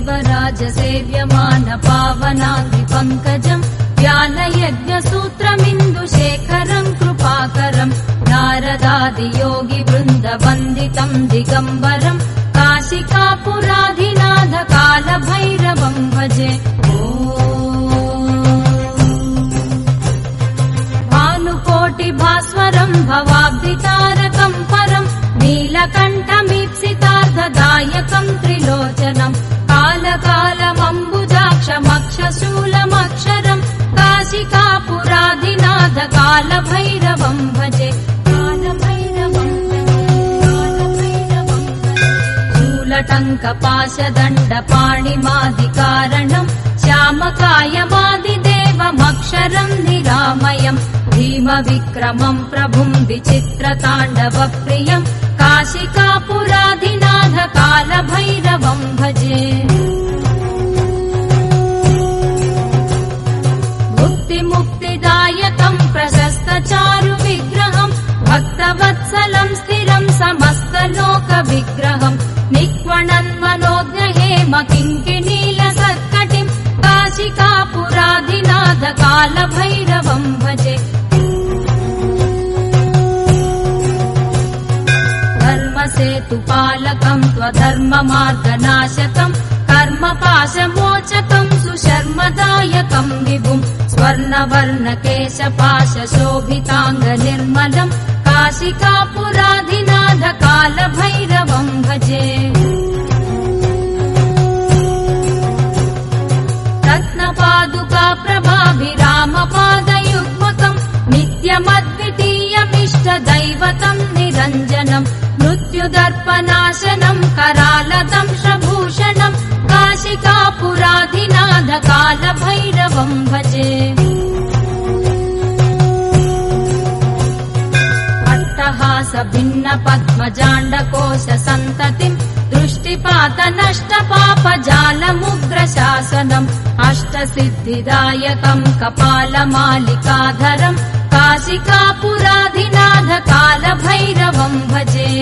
देवराज सेव्यमान पावनाद्रि पङ्कजम् ज्ञानयज्ञसूत्रमिन्दुशेखरम् कृपाकरम् नारदादियोगि वृन्दवन्दितम् दिगम्बरम् काशिकापुराधिनाथ कालभैरवम् भजे। भानुकोटिभास्वरम् भवाब्धितारकम् परम् नीलकण्ठमीप्सितार्थदायकम् त्रिलोचनम् कालकालमम्बुजाक्षमक्षशूलमक्षरम् काशिकापुराधिनाथ कालभैरवम् भजे। शूलटङ्कपाशदण्डपाणिमादिकारणम् श्यामकायमादिदेवमक्षरम् निरामयम् भीमविक्रमम् प्रभुम् विचित्रताण्डवप्रियम् काशिकापुराधिनाथ कालभैरवम् भजे। मुक्तिदायकम् प्रशस्तचारुविग्रहम् भक्तवत्सलम् स्थिरम् समस्तलोकविग्रहम् निक्वणन्मनोज्ञहेम किङ्किणीलसत्कटिम् काशिकापुराधिनाथ कालभैरवम् भजे। धर्मसेतुपालकम् त्वधर्ममार्गनाशकम् कर्मपाशमोचकम् सुशर्मदायकम् विभुम् स्वर्णवर्णकेशपाशशोभिताङ्गनिर्मलम् काशिकापुराधिनाथ कालभैरवम् भजे। रत्नपादुकाप्रभाभिरामपादयुग्मकम् नित्यमद्वितीयमिष्टदैवतम् निरञ्जनम् मृत्युदर्पनाशनम् करालदंशभूषणम् काशिकापुराधिनाथ कालभैरवम् भजे। अट्टहासभिन्नपद्मजाण्डकोशसन्ततिम् दृष्टिपातनष्टपापजालमुग्रशासनम् अष्टसिद्धिदायकम् कपालमालिकाधरम् काशिकापुराधिनाथ कालभैरवम् भजे।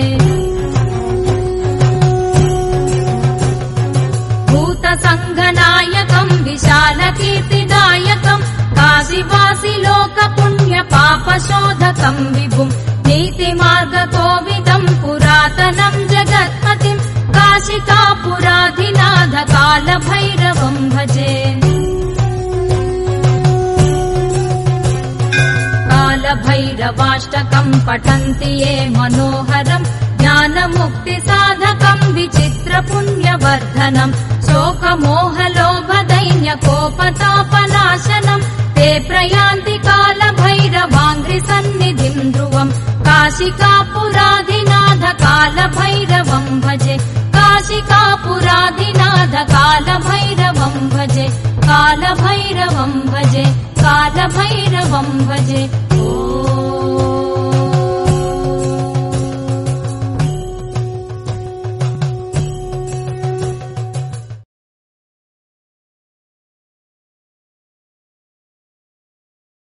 भूतसङ्घनायकम् विशालकीर्तिदायकम् काशीवासि लोकपुण्यपापशोधकम् विभुम् नीतिमार्गकोविदम् पुरातनम् जगत्पतिम् काशिकापुराधिनाथ कालभैरवम् भजे। कालभैरवाष्टकम् पठन्ति ये मनोहरम् ज्ञानमुक्तिसाधकम् विचित्रपुण्यवर्धनम् शोकमोहलोभदैन्यकोपतापनाशनम् ते प्रयान्ति कालभैरवाङ्घ्रिसन्निधिम् ध्रुवम् काशिकापुराधिनाथ कालभैरवम् भजे। काशिकापुराधिनाथ कालभैरवम् भजे। कालभैरवम् भजे। कालभैरवम् भजे।